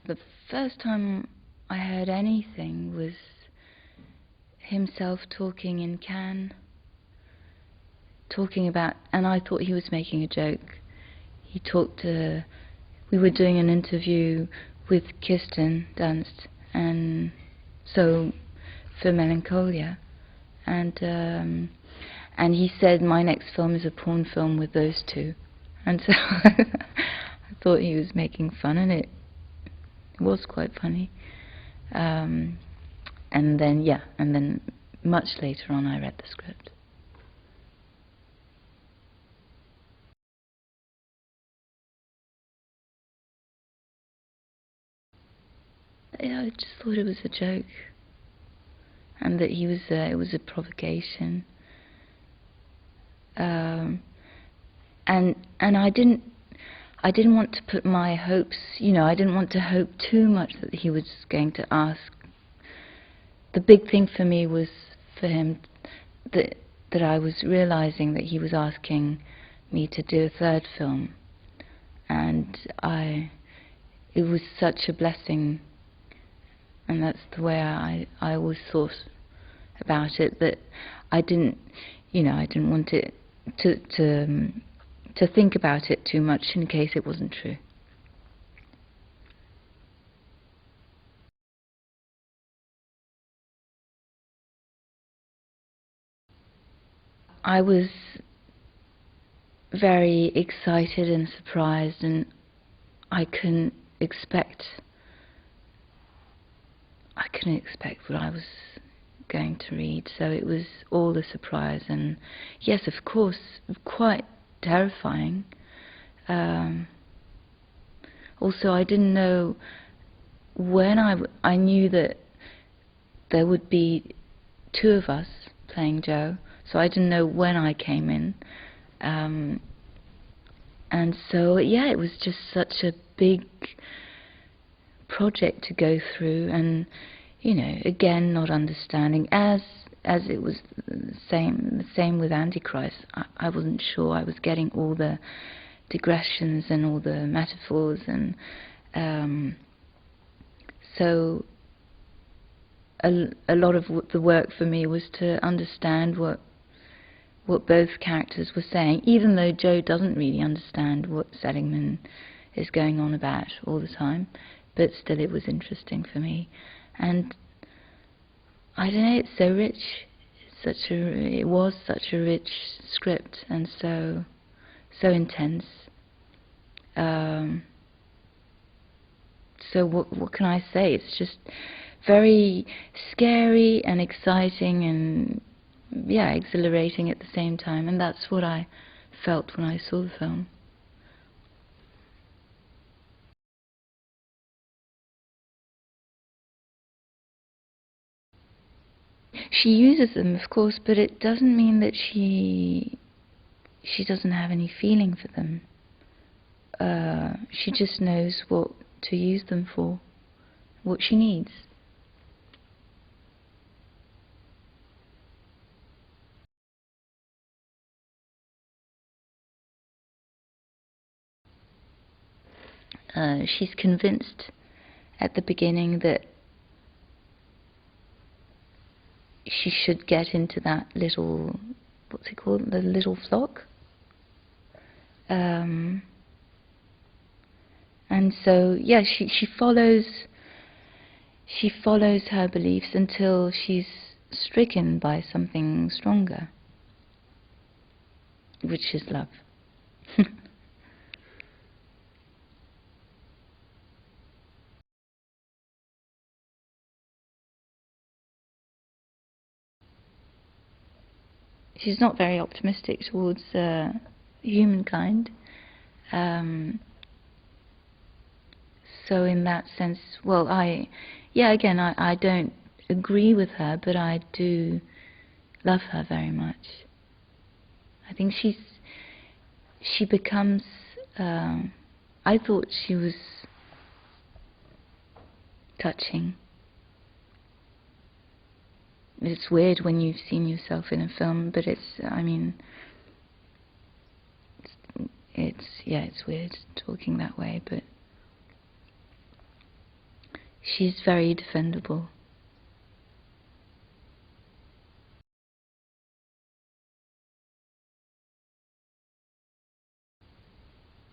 The first time I heard anything was himself talking in Cannes, talking about, and I thought he was making a joke. He talked, we were doing an interview with Kirsten Dunst, and so for Melancholia, and he said my next film is a porn film with those two, and so I thought he was making fun, and it was quite funny. And then much later on I read the script. I just thought it was a joke, and that he was it was a provocation. And I didn't want to put my hopes, I didn't want to hope too much that he was going to ask. The big thing for me was for him that I was realizing that he was asking me to do a third film, and it was such a blessing, and that's the way I always thought about it, that I didn't want it to think about it too much in case it wasn't true. I was very excited and surprised, and I couldn't expect what I was going to read, so it was all a surprise, and yes, of course, quite terrifying. Also, I didn't know when I knew that there would be two of us playing Joe, so I didn't know when I came in. And so, yeah, it was just such a big project to go through, and again, not understanding, as it was the same with Antichrist. I wasn't sure I was getting all the digressions and all the metaphors, and so a lot of the work for me was to understand what both characters were saying, even though Joe doesn't really understand what Seligman is going on about all the time, but still it was interesting for me. And I don't know, it's so rich. It was such a rich script, and so intense. So what can I say? It's just very scary and exciting, and yeah, exhilarating at the same time, and that's what I felt when I saw the film. She uses them, of course, but it doesn't mean that she doesn't have any feeling for them. She just knows what to use them for, what she needs. She's convinced at the beginning that she should get into that little, what's it called, the little flock. And so, yeah, she follows her beliefs until she's stricken by something stronger, which is love. She's not very optimistic towards humankind. So in that sense, well, I don't agree with her, but I do love her very much. I think she becomes, I thought she was touching. It's weird when you've seen yourself in a film, but it's weird talking that way, but she's very defendable.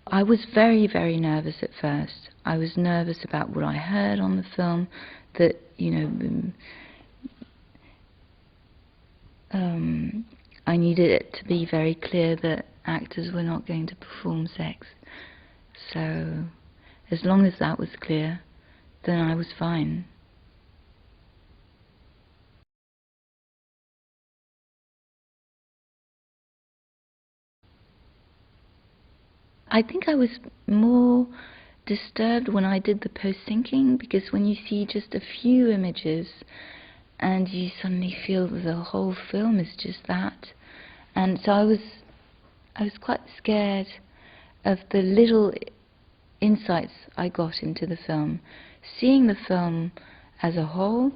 I was very, very nervous at first. I was nervous about what I heard on the film, that, you know, I needed it to be very clear that actors were not going to perform sex. So, as long as that was clear, then I was fine. I think I was more disturbed when I did the post-syncing, because when you see just a few images and you suddenly feel that the whole film is just that. And so I was quite scared of the little insights I got into the film. Seeing the film as a whole,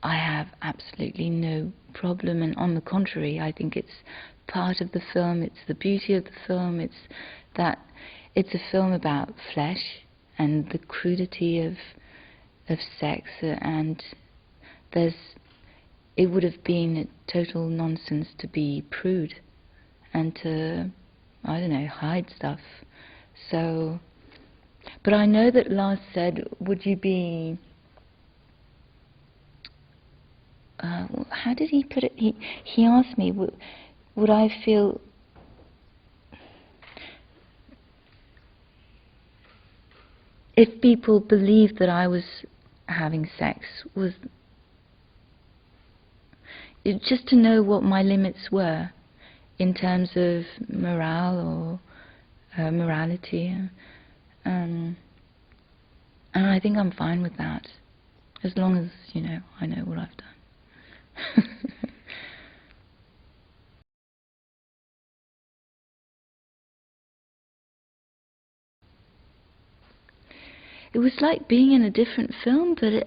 I have absolutely no problem, and on the contrary, I think it's part of the film, it's the beauty of the film, it's that it's a film about flesh and the crudity of sex, and it would have been a total nonsense to be prude and to, I don't know, hide stuff. So, but I know that Lars said, would you be, how did he put it? He asked me, would I feel, if people believed that I was having sex, was just to know what my limits were in terms of morale or morality. And I think I'm fine with that, as long as, you know, I know what I've done. It was like being in a different film, but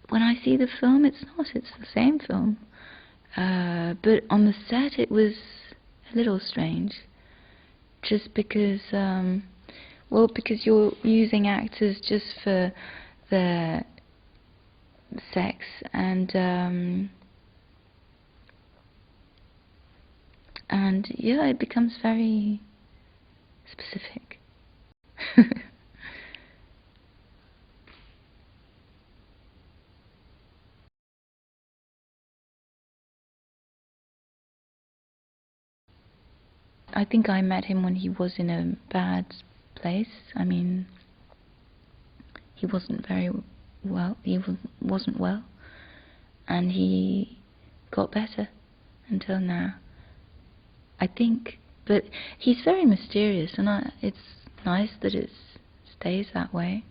when I see the film, it's not. It's the same film. But on the set, it was a little strange, just because, well, because you're using actors just for their sex, and yeah, it becomes very specific. I think I met him when he was in a bad place. I mean, he wasn't very well. He wasn't well, and he got better until now, I think. But he's very mysterious, and it's nice that it stays that way.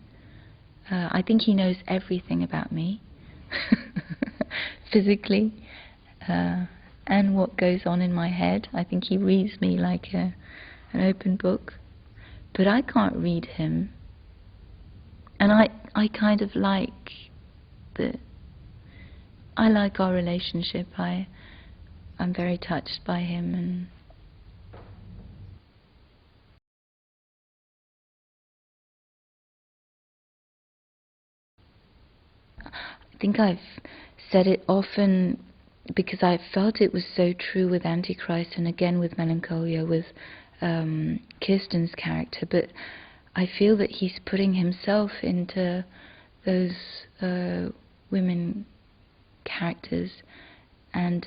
I think he knows everything about me, physically, and what goes on in my head. I think he reads me like an open book, but I can't read him. And I kind of like I like our relationship. I'm very touched by him, and I think I've said it often because I felt it was so true with Antichrist, and again with Melancholia, with Kirsten's character, but I feel that he's putting himself into those women characters, and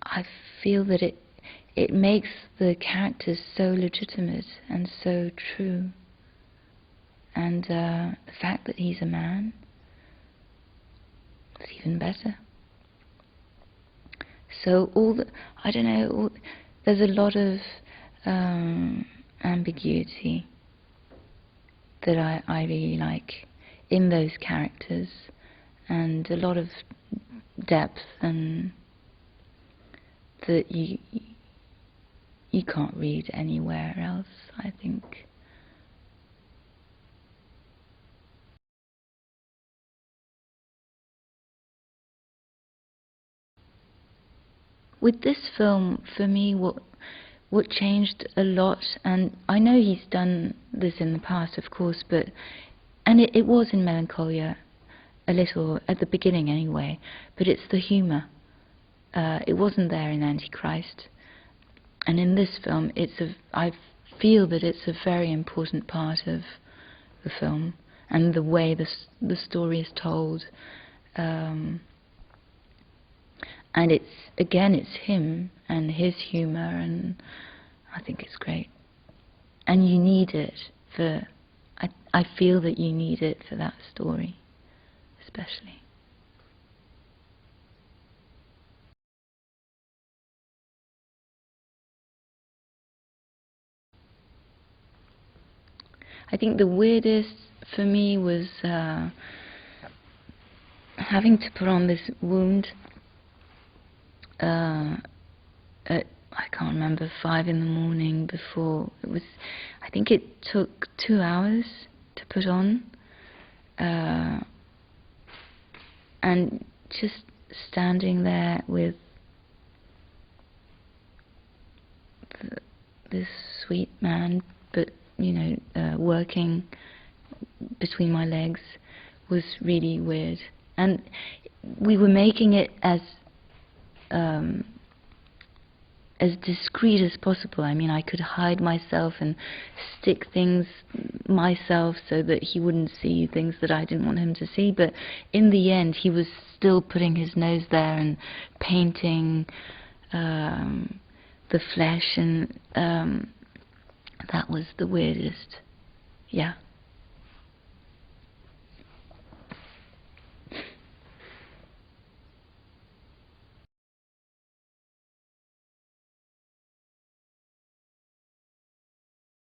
I feel that it makes the characters so legitimate and so true, and the fact that he's a man is even better. So I don't know, there's a lot of ambiguity that I really like in those characters, and a lot of depth, and that you can't read anywhere else, I think. With this film, for me, what changed a lot, and I know he's done this in the past, of course, but And it was in Melancholia, a little, at the beginning anyway, but it's the humour. It wasn't there in Antichrist. And in this film, I feel that it's a very important part of the film, and the way the story is told. And it's him and his humour, and I think it's great. And you need it for, I feel that you need it for that story, especially. I think the weirdest for me was having to put on this wound at, I can't remember, 5 in the morning before. It was, I think it took 2 hours to put on. And just standing there with this sweet man, but, working between my legs was really weird. And we were making it as discreet as possible. I mean, I could hide myself and stick things myself so that he wouldn't see things that I didn't want him to see, but in the end he was still putting his nose there and painting the flesh, and that was the weirdest. Yeah.